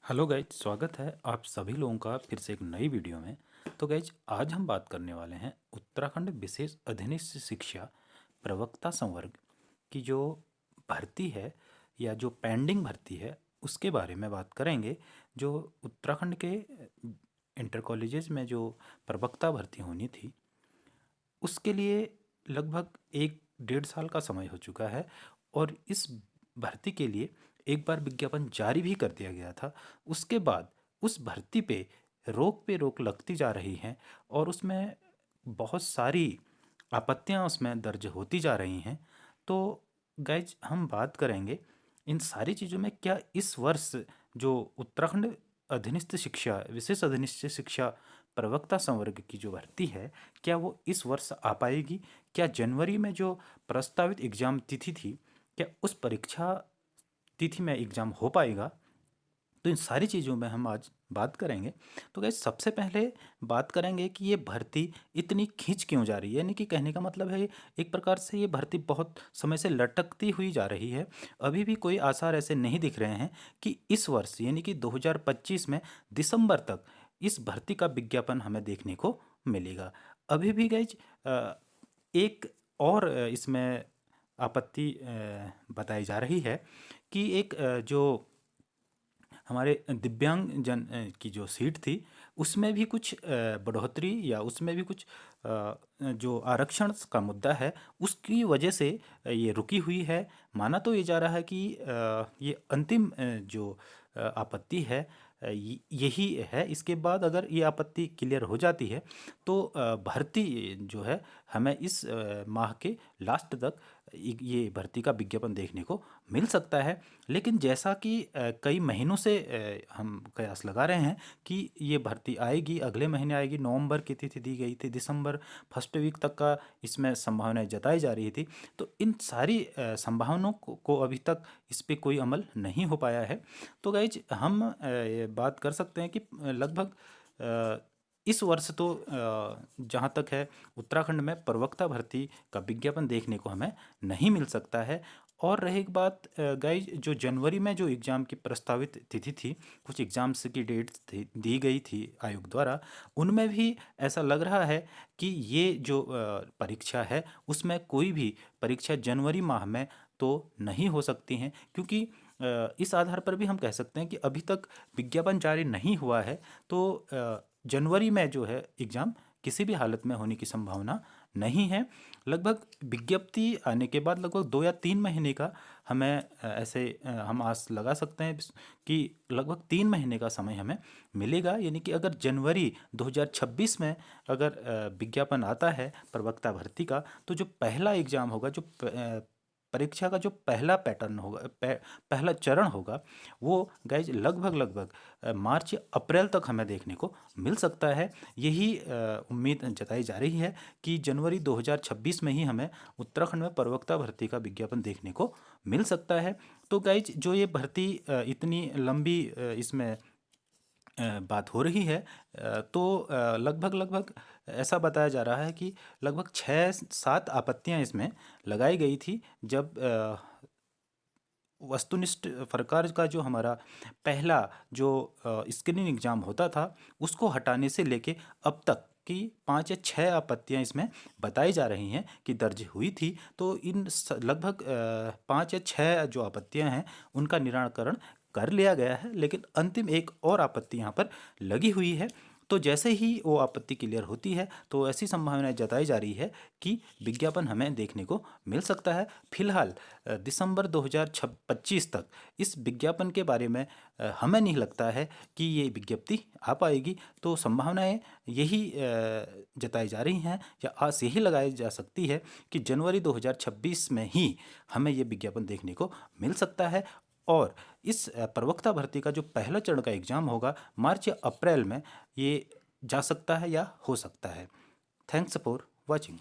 Hello guys, स्वागत है आप सभी लोगों का फिर से एक नई वीडियो में। तो गाइज, आज हम बात करने वाले हैं उत्तराखंड विशेष अधीनस्थ शिक्षा प्रवक्ता संवर्ग की जो भर्ती है या जो पेंडिंग भर्ती है उसके बारे में बात करेंगे। जो उत्तराखंड के इंटर कॉलेजेस में जो प्रवक्ता भर्ती होनी थी उसके लिए लगभग 1 डेढ़ साल का समय हो चुका है और इस भर्ती के लिए एक बार विज्ञापन जारी भी कर दिया गया था। उसके बाद उस भर्ती पे रोक लगती जा रही हैं और उसमें बहुत सारी आपत्तियां उसमें दर्ज होती जा रही हैं। तो गाइज, हम बात करेंगे इन सारी चीज़ों में क्या इस वर्ष जो उत्तराखंड अधीनस्थ शिक्षा विशेष अधीनस्थ शिक्षा प्रवक्ता संवर्ग की जो भर्ती है क्या वो इस वर्ष आ पाएगी। क्या जनवरी में जो प्रस्तावित एग्ज़ाम तिथि थी क्या उस परीक्षा तिथि में एग्ज़ाम हो पाएगा। तो इन सारी चीज़ों में हम आज बात करेंगे। तो गाइस, सबसे पहले बात करेंगे कि ये भर्ती इतनी खींच क्यों जा रही है। यानी कि कहने का मतलब है एक प्रकार से ये भर्ती बहुत समय से लटकती हुई जा रही है। अभी भी कोई आसार ऐसे नहीं दिख रहे हैं कि इस वर्ष यानी कि 2025 में दिसंबर तक इस भर्ती का विज्ञापन हमें देखने को मिलेगा। अभी भी गाइज एक और इसमें आपत्ति बताई जा रही है कि एक जो हमारे दिव्यांग जन की जो सीट थी उसमें भी कुछ बढ़ोतरी या उसमें भी कुछ जो आरक्षण का मुद्दा है उसकी वजह से ये रुकी हुई है। माना तो ये जा रहा है कि ये अंतिम जो आपत्ति है यही है। इसके बाद अगर ये आपत्ति क्लियर हो जाती है तो भर्ती जो है हमें इस माह के लास्ट तक ये भर्ती का विज्ञापन देखने को मिल सकता है। लेकिन जैसा कि कई महीनों से हम कयास लगा रहे हैं कि ये भर्ती आएगी, अगले महीने आएगी। नवंबर की तिथि दी गई थी, दिसंबर फर्स्ट वीक तक का इसमें संभावनाएं जताई जा रही थी। तो इन सारी संभावनाओं को अभी तक इस पे कोई अमल नहीं हो पाया है। तो गाइज, हम ये बात कर सकते हैं कि लगभग इस वर्ष तो जहाँ तक है उत्तराखंड में प्रवक्ता भर्ती का विज्ञापन देखने को हमें नहीं मिल सकता है। और रही एक बात गाइज, जो जनवरी में जो एग्ज़ाम की प्रस्तावित तिथि थी, कुछ एग्ज़ाम्स की डेट्स थी दी गई थी आयोग द्वारा, उनमें भी ऐसा लग रहा है कि ये जो परीक्षा है उसमें कोई भी परीक्षा जनवरी माह में तो नहीं हो सकती हैं। क्योंकि इस आधार पर भी हम कह सकते हैं कि अभी तक विज्ञापन जारी नहीं हुआ है। तो जनवरी में जो है एग्ज़ाम किसी भी हालत में होने की संभावना नहीं है। लगभग विज्ञप्ति आने के बाद लगभग 2 या 3 महीने का हमें ऐसे हम आस लगा सकते हैं कि लगभग 3 महीने का समय हमें मिलेगा। यानी कि अगर जनवरी 2026 में अगर विज्ञापन आता है प्रवक्ता भर्ती का, तो जो पहला एग्ज़ाम होगा, जो परीक्षा का जो पहला पैटर्न होगा, पहला चरण होगा, वो गाइज लगभग लगभग मार्च अप्रैल तक हमें देखने को मिल सकता है। यही उम्मीद जताई जा रही है कि जनवरी 2026 में ही हमें उत्तराखंड में प्रवक्ता भर्ती का विज्ञापन देखने को मिल सकता है। तो गाइज, जो ये भर्ती इतनी लंबी इसमें बात हो रही है, तो लगभग लगभग ऐसा बताया जा रहा है कि लगभग 6 7 आपत्तियां इसमें लगाई गई थी जब वस्तुनिष्ठ प्रकार का जो हमारा पहला जो स्क्रीनिंग एग्ज़ाम होता था उसको हटाने से लेके अब तक की 5 या 6 आपत्तियां इसमें बताई जा रही हैं कि दर्ज हुई थी। तो इन लगभग 5 या 6 जो आपत्तियां हैं उनका निराकरण कर लिया गया है, लेकिन अंतिम एक और आपत्ति यहाँ पर लगी हुई है। तो जैसे ही वो आपत्ति क्लियर होती है तो ऐसी संभावनाएं जताई जा रही है कि विज्ञापन हमें देखने को मिल सकता है। फिलहाल दिसंबर 2025 तक इस विज्ञापन के बारे में हमें नहीं लगता है कि ये विज्ञप्ति आ पाएगी। तो संभावनाएं यही जताई जा रही हैं या आस यही लगाई जा सकती है कि जनवरी 2026 में ही हमें ये विज्ञापन देखने को मिल सकता है। और इस प्रवक्ता भर्ती का जो पहला चरण का एग्ज़ाम होगा मार्च या अप्रैल में, ये जा सकता है या हो सकता है। Thanks for watching.